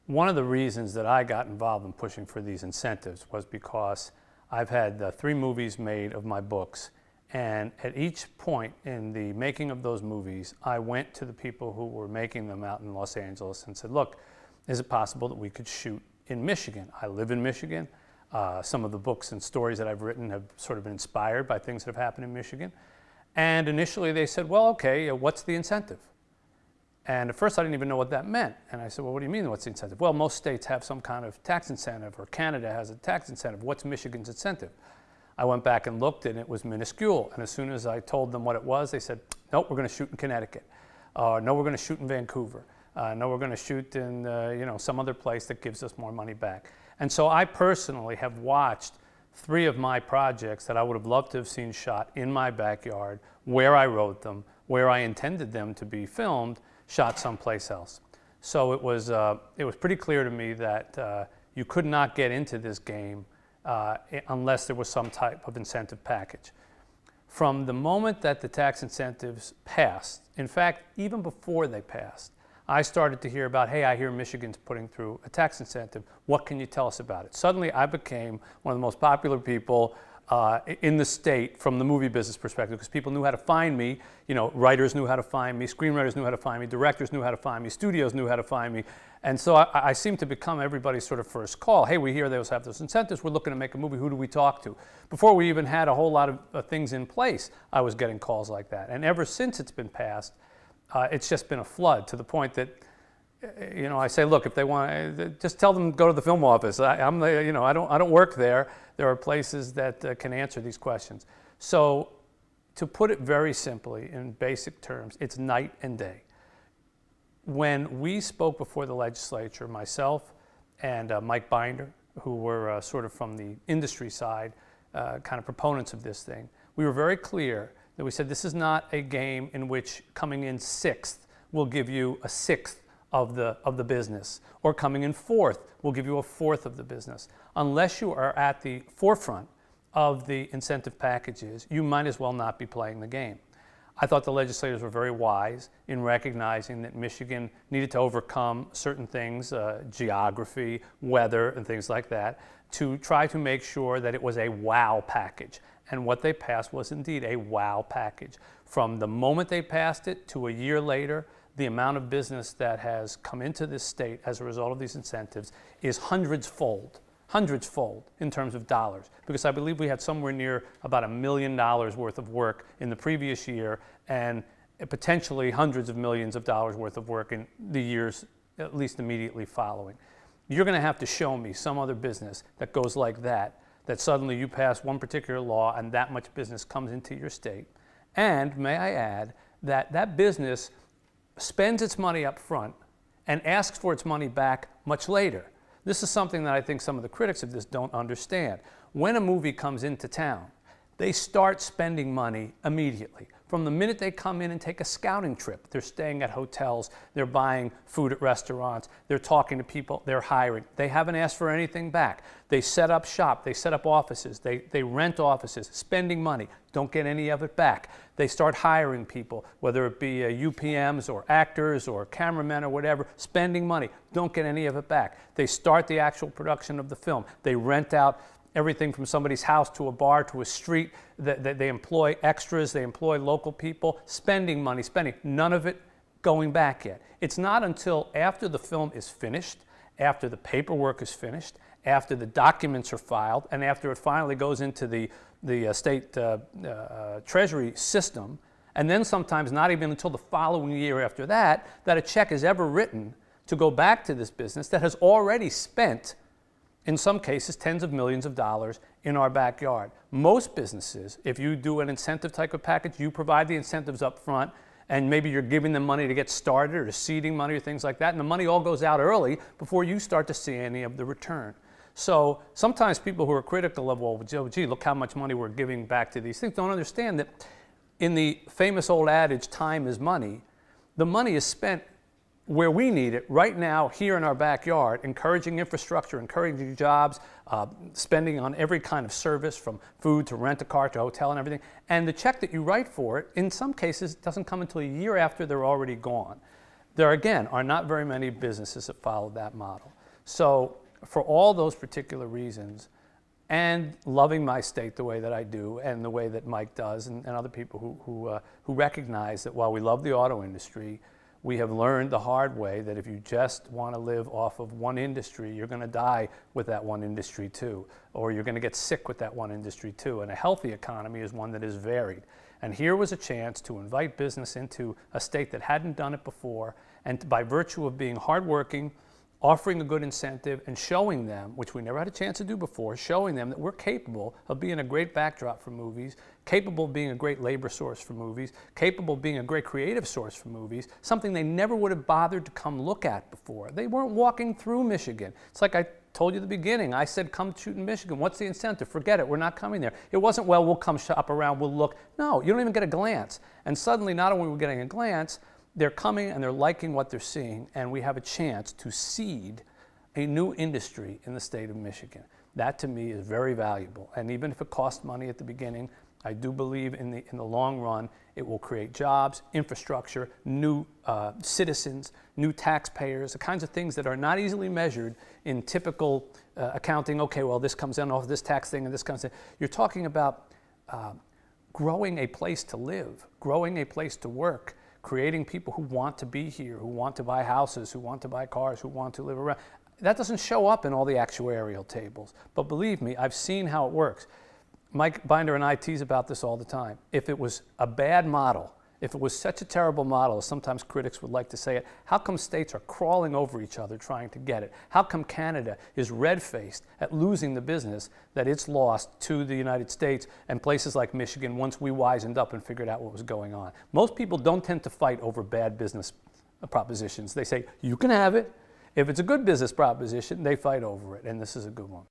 One of the reasons that I got involved in pushing for these incentives was because I've had 3 movies made of my books, and at each point in the making of those movies, I went to the people who were making them out in Los Angeles and said, look, is it possible that we could shoot in Michigan? I live in Michigan. Some of the books and stories that I've written have sort of been inspired by things that have happened in Michigan. And initially they said, well, okay, what's the incentive? And at first I didn't even know what that meant. And I said, well, what do you mean what's the incentive? Well, most states have some kind of tax incentive, or Canada has a tax incentive. What's Michigan's incentive? I went back and looked, and it was minuscule. And as soon as I told them what it was, they said, nope, we're going to shoot in Connecticut. No, we're going to shoot in Vancouver. No, we're going to shoot in some other place that gives us more money back. And so I personally have watched 3 of my projects that I would have loved to have seen shot in my backyard, where I wrote them, where I intended them to be filmed, shot someplace else. So it was pretty clear to me that you could not get into this game unless there was some type of incentive package. From the moment that the tax incentives passed, in fact, even before they passed, I started to hear about, hey, I hear Michigan's putting through a tax incentive. What can you tell us about it? Suddenly I became one of the most popular people in the state from the movie business perspective, because people knew how to find me. Writers knew how to find me, screenwriters knew how to find me, directors knew how to find me, studios knew how to find me. And so I seemed to become everybody's sort of first call. Hey, we hear they have those incentives. We're looking to make a movie. Who do we talk to? Before we even had a whole lot of things in place, I was getting calls like that. And ever since it's been passed, it's just been a flood, to the point that I say, look, if they want, just tell them to go to the film office. I don't work there. There are places that can answer these questions. So, to put it very simply, in basic terms, it's night and day. When we spoke before the legislature, myself and Mike Binder, who were sort of from the industry side, kind of proponents of this thing, we were very clear that we said this is not a game in which coming in 6th will give you a 6th of the business, or coming in 4th will give you a 4th of the business. Unless you are at the forefront of the incentive packages, you might as well not be playing the game. I thought the legislators were very wise in recognizing that Michigan needed to overcome certain things, geography, weather, and things like that, to try to make sure that it was a wow package. And what they passed was indeed a wow package. From the moment they passed it to a year later, the amount of business that has come into this state as a result of these incentives is hundreds-fold in terms of dollars. Because I believe we had somewhere near about $1 million worth of work in the previous year, and potentially hundreds of millions of dollars worth of work in the years at least immediately following. You're going to have to show me some other business that goes like that suddenly you pass one particular law and that much business comes into your state. And may I add that that business spends its money up front and asks for its money back much later. This is something that I think some of the critics of this don't understand. When a movie comes into town, they start spending money immediately. From the minute they come in and take a scouting trip, they're staying at hotels, they're buying food at restaurants, they're talking to people, they're hiring. They haven't asked for anything back. They set up shop, they set up offices, they rent offices, spending money, don't get any of it back. They start hiring people, whether it be UPMs or actors or cameramen or whatever, spending money, don't get any of it back. They start the actual production of the film. They rent out everything from somebody's house to a bar to a street. They employ extras, they employ local people, spending money, none of it going back yet. It's not until after the film is finished, after the paperwork is finished, after the documents are filed, and after it finally goes into the state treasury system, and then sometimes not even until the following year after that, that a check is ever written to go back to this business that has already spent, in some cases, tens of millions of dollars in our backyard. Most businesses, if you do an incentive type of package, you provide the incentives up front, and maybe you're giving them money to get started or seeding money or things like that, and the money all goes out early before you start to see any of the return. So sometimes people who are critical of, well, gee, look how much money we're giving back to these things, don't understand that in the famous old adage, time is money, the money is spent where we need it right now, here in our backyard, encouraging infrastructure, encouraging jobs, spending on every kind of service, from food to rent a car to hotel and everything. And the check that you write for it, in some cases, doesn't come until a year after they're already gone. There, again, are not very many businesses that follow that model. So for all those particular reasons, and loving my state the way that I do, and the way that Mike does, and other people who recognize that while we love the auto industry, we have learned the hard way that if you just want to live off of one industry, you're going to die with that one industry too, or you're going to get sick with that one industry too. And a healthy economy is one that is varied. And here was a chance to invite business into a state that hadn't done it before, and by virtue of being hardworking, offering a good incentive, and showing them, which we never had a chance to do before, showing them that we're capable of being a great backdrop for movies, capable of being a great labor source for movies, capable of being a great creative source for movies, something they never would have bothered to come look at before. They weren't walking through Michigan. It's like I told you at the beginning. I said, come shoot in Michigan. What's the incentive? Forget it. We're not coming there. It wasn't, well, we'll come shop around, we'll look. No, you don't even get a glance. And suddenly, not only are we getting a glance, they're coming and they're liking what they're seeing, and we have a chance to seed a new industry in the state of Michigan. That to me is very valuable. And even if it costs money at the beginning, I do believe in the long run, it will create jobs, infrastructure, new citizens, new taxpayers, the kinds of things that are not easily measured in typical accounting. Okay, well, this comes in off this tax thing and this comes in. You're talking about growing a place to live, growing a place to work, creating people who want to be here, who want to buy houses, who want to buy cars, who want to live around. That doesn't show up in all the actuarial tables. But believe me, I've seen how it works. Mike Binder and I tease about this all the time. If it was a bad model, if it was such a terrible model, as sometimes critics would like to say it, how come states are crawling over each other trying to get it? How come Canada is red-faced at losing the business that it's lost to the United States and places like Michigan once we wisened up and figured out what was going on? Most people don't tend to fight over bad business propositions. They say, you can have it. If it's a good business proposition, they fight over it, and this is a good one.